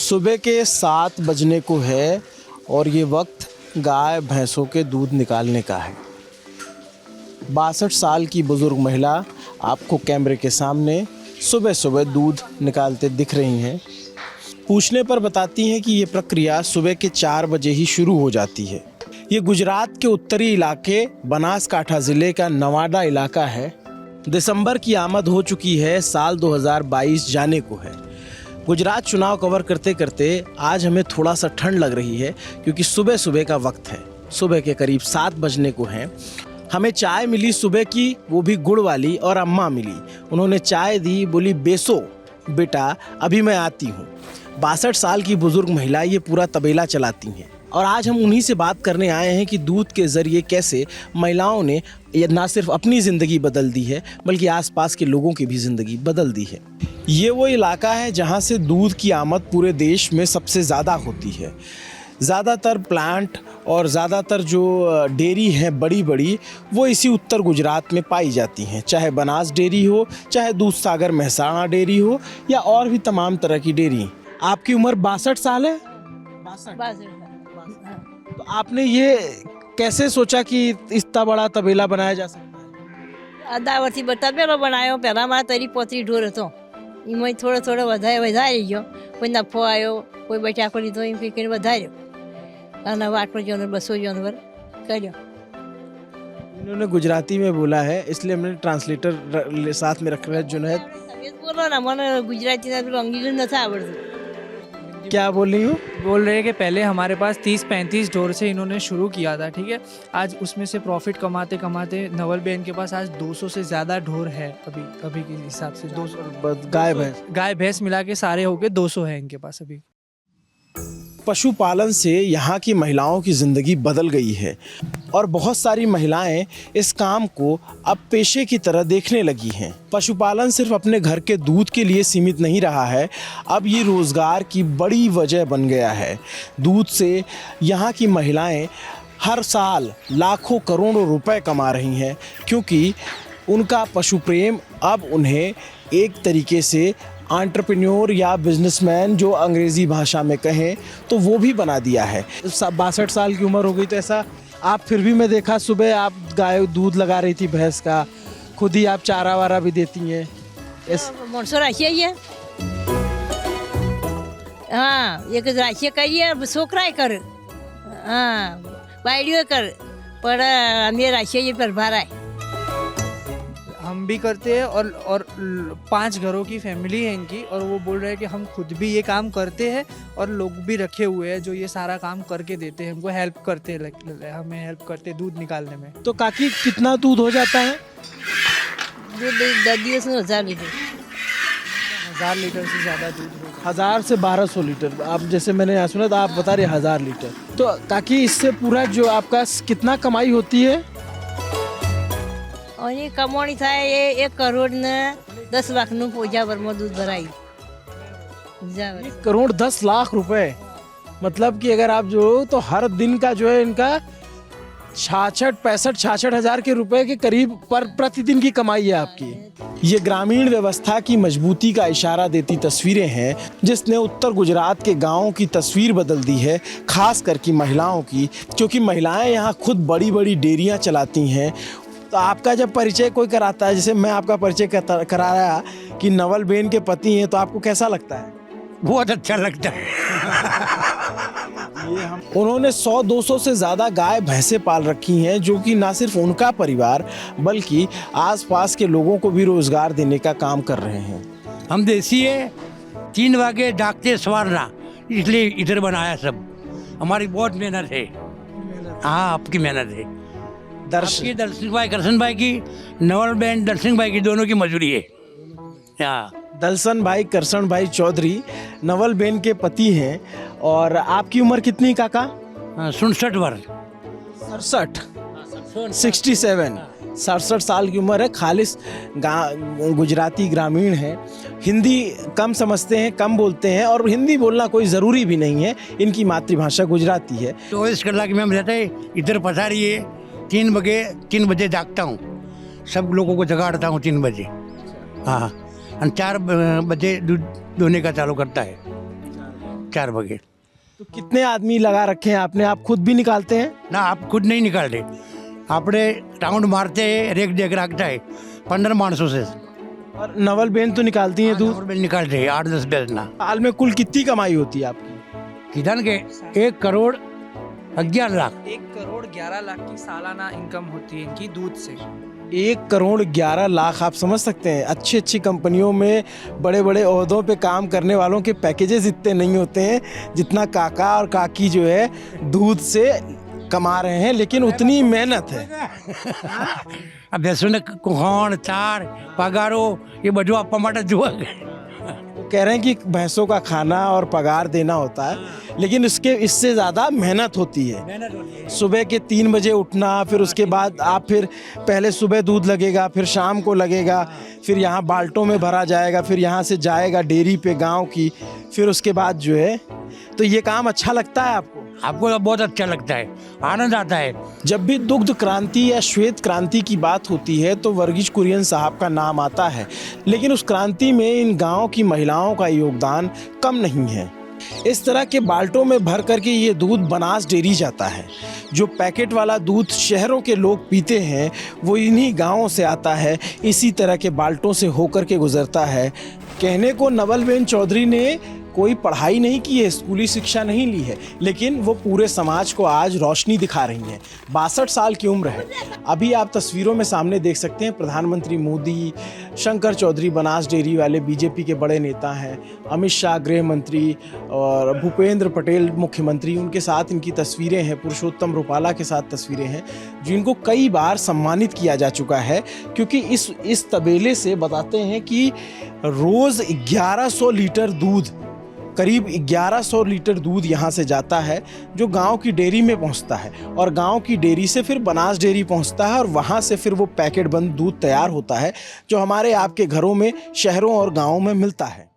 सुबह के 7 बजने को है और ये वक्त गाय भैंसों के दूध निकालने का है। 62 साल की बुजुर्ग महिला आपको कैमरे के सामने सुबह सुबह दूध निकालते दिख रही हैं। पूछने पर बताती हैं कि ये प्रक्रिया सुबह के 4 बजे ही शुरू हो जाती है। ये गुजरात के उत्तरी इलाके बनासकांठा ज़िले का नवादा इलाका है। दिसंबर की आमद हो चुकी है, साल 2022 जाने को है। गुजरात चुनाव कवर करते करते आज हमें थोड़ा सा ठंड लग रही है क्योंकि सुबह सुबह का वक्त है। सुबह के करीब 7 बजने को हैं। हमें चाय मिली सुबह की, वो भी गुड़ वाली, और अम्मा मिली। उन्होंने चाय दी, बोली बेसो बेटा अभी मैं आती हूँ। 62 साल की बुजुर्ग महिला ये पूरा तबेला चलाती हैं और आज हम उन्हीं से बात करने आए हैं कि दूध के ज़रिए कैसे महिलाओं ने ये ना सिर्फ अपनी ज़िंदगी बदल दी है बल्कि आसपास के लोगों की भी ज़िंदगी बदल दी है। ये वो इलाका है जहाँ से दूध की आमद पूरे देश में सबसे ज़्यादा होती है। ज़्यादातर प्लांट और ज़्यादातर जो डेयरी हैं बड़ी बड़ी, वो इसी उत्तर गुजरात में पाई जाती हैं। चाहे बनास डेयरी हो, चाहे दूधसागर मेहसाणा डेयरी हो, या और भी तमाम तरह की डेयरी। आपकी उम्र 62 साल है? 62। तो आपने ये कैसे सोचा कि इतना बड़ा तबेला बनाया जा सकता है? आधा वर्षी तबेलो बनायो। पहला मारा तरी पोतरी ढोर હતો એમાં થોડો થોડો વધારી ગયો। કોઈ નફો આવ્યો, કોઈ બટાકો લીધો, એમ કંઈ કરીને વધાર્યો અને હવે 800 जानवर 200 जानवर કર્યો। इन्होंने गुजराती में बोला है, इसलिए हमने ट्रांसलेटर साथ में रख रहे हैं जुनैद। તમે બોલો ને, મને ગુજરાતીના પેલું અંગ્રેજી નથી આવડતું। क्या बोल रही हूँ? बोल रहे हैं कि पहले हमारे पास 30-35 ढोर से इन्होंने शुरू किया था, ठीक है। आज उसमें से प्रॉफिट कमाते कमाते नवल बहन के पास आज 200 से ज़्यादा ढोर है। अभी के हिसाब से 200 गाय भैंस मिला के सारे होके 200 है इनके पास अभी। पशुपालन से यहाँ की महिलाओं की ज़िंदगी बदल गई है और बहुत सारी महिलाएं इस काम को अब पेशे की तरह देखने लगी हैं। पशुपालन सिर्फ अपने घर के दूध के लिए सीमित नहीं रहा है, अब ये रोज़गार की बड़ी वजह बन गया है। दूध से यहाँ की महिलाएं हर साल लाखों करोड़ों रुपए कमा रही हैं क्योंकि उनका पशु प्रेम अब उन्हें एक तरीके से एंटरप्रेन्योर या बिजनेसमैन, जो अंग्रेज़ी भाषा में कहें, तो वो भी बना दिया है। 62 साल की उम्र हो गई, तो ऐसा आप फिर भी मैं देखा सुबह आप गाय दूध लगा रही थी भैंस का, खुद ही आप चारा वारा भी देती हैं। माणसो રાખીએ हाँ, एक રાખીએ કરીએ, છોકરાએ કરે, हाँ બાયડીઓ કરે, પણ અમે રાખીએ પર ભરાય। हम भी करते हैं और 5 घरों की फैमिली है इनकी, और वो बोल रहे हैं कि हम खुद भी ये काम करते हैं और लोग भी रखे हुए हैं जो ये सारा काम करके देते हैं, हमको हेल्प करते हैं, हमें हेल्प करते हैं दूध निकालने में। तो काकी कितना दूध हो जाता है? दूध 10 દિવસ में 1000 लीटर। 1000 लीटर से ज़्यादा दूध होगा। 1000 से 1200 लीटर। आप जैसे मैंने यहाँ सुना था, आप बता रहे 1000 लीटर। तो काकी इससे पूरा जो आपका कितना कमाई होती है? અને કમાણી થાય એ 1 કરોડ ને 10 લાખનું પોજાવરમાં दूध भराई। 1 करोड़ 10 लाख रुपए, मतलब कि अगर आप जो तो हर दिन का जो है इनका 66 हज़ार के रुपए के करीब पर प्रतिदिन की कमाई है आपकी। ये ग्रामीण व्यवस्था की मजबूती का इशारा देती तस्वीरें हैं जिसने उत्तर गुजरात के गाँवों की तस्वीर बदल दी है, खास करके महिलाओं की, क्योंकि महिलाएं यहाँ खुद बड़ी बड़ी डेयरियाँ चलाती हैं। तो आपका जब परिचय कोई कराता है, जैसे मैं आपका परिचय कराया कि नवल बेन के पति हैं, तो आपको कैसा लगता है? बहुत अच्छा लगता है। उन्होंने 100-200 से ज़्यादा गाय भैंसे पाल रखी हैं, जो कि ना सिर्फ उनका परिवार बल्कि आसपास के लोगों को भी रोज़गार देने का काम कर रहे हैं। हम देसी है, 3 वागे डाकते सवारना, इसलिए इधर बनाया सब। हमारी बहुत मेहनत है। हाँ, आपकी मेहनत है। दर्शन भाई की, नवल बहन दर्शन भाई की, दोनों की मजदूरी है। दलसन भाई करसन भाई चौधरी नवल बेन के पति हैं। और आपकी उम्र कितनी काका? 67 वर्ष। 67 साल की उम्र है। खालिस गुजराती ग्रामीण है। हिंदी कम समझते हैं, कम बोलते हैं, और हिंदी बोलना कोई ज़रूरी भी नहीं है, इनकी मातृभाषा गुजराती है। 24 कलाक में हम रहते इधर पसारी है। 3 बजे जागता हूँ, सब लोगों को जगाड़ता हूँ 3 बजे। हाँ, और 4 बजे दूध दोने का चालू करता है। 4 बजे। तो कितने आदमी लगा रखे हैं आपने? आप खुद भी निकालते हैं? ना, आप खुद नहीं निकालते, आपने राउंड मारते हैं, रेक देख रखता है 15 मानसों से। और नवल बेन तो निकालती हैं दूध? और बिल निकालते हैं 8-10 बेचना। साल में कुल कितनी कमाई होती है आपकी? किधर के 1 करोड़ 11 लाख। 1 करोड़ 11 लाख की सालाना इनकम होती है इनकी दूध से। 1 करोड़ 11 लाख, आप समझ सकते हैं। अच्छी अच्छी कंपनियों में बड़े बड़े ओहदों पे काम करने वालों के पैकेजेस इतने नहीं होते हैं जितना काका और काकी जो है दूध से कमा रहे हैं, लेकिन उतनी मेहनत है। अब भैंसों ने कुहान, चार, पगारो ये બધું આપવા માટે जुआ वो कह रहे हैं कि भैंसों का खाना और पगार देना होता है, लेकिन इससे ज़्यादा मेहनत होती है। सुबह के 3 बजे उठना, फिर उसके बाद आप फिर पहले सुबह दूध लगेगा, फिर शाम को लगेगा, फिर यहाँ बाल्टों में भरा जाएगा, फिर यहाँ से जाएगा डेयरी पे गांव की, फिर उसके बाद जो है। तो ये काम अच्छा लगता है आपको? आपको तो बहुत अच्छा लगता है, आनंद आता है। जब भी दुग्ध क्रांति या श्वेत क्रांति की बात होती है तो वर्गीज कुरियन साहब का नाम आता है, लेकिन उस क्रांति में इन गांव की महिलाओं का योगदान कम नहीं है। इस तरह के बाल्टों में भर करके ये दूध बनास डेयरी जाता है। जो पैकेट वाला दूध शहरों के लोग पीते हैं वो इन्हीं गांवों से आता है, इसी तरह के बाल्टों से होकर के गुजरता है। कहने को नवल बेन चौधरी ने कोई पढ़ाई नहीं की है, स्कूली शिक्षा नहीं ली है, लेकिन वो पूरे समाज को आज रोशनी दिखा रही हैं। 62 साल की उम्र है। अभी आप तस्वीरों में सामने देख सकते हैं प्रधानमंत्री मोदी, शंकर चौधरी बनास डेयरी वाले बीजेपी के बड़े नेता हैं, अमित शाह गृह मंत्री और भूपेंद्र पटेल मुख्यमंत्री, उनके साथ इनकी तस्वीरें हैं। पुरुषोत्तम रूपाला के साथ तस्वीरें हैं, जिनको कई बार सम्मानित किया जा चुका है, क्योंकि इस तबेले से बताते हैं कि रोज़ 1100 लीटर दूध, करीब 1100 लीटर दूध यहाँ से जाता है जो गांव की डेयरी में पहुँचता है, और गांव की डेयरी से फिर बनास डेयरी पहुँचता है, और वहाँ से फिर वो पैकेट बंद दूध तैयार होता है जो हमारे आपके घरों में, शहरों और गाँवों में मिलता है।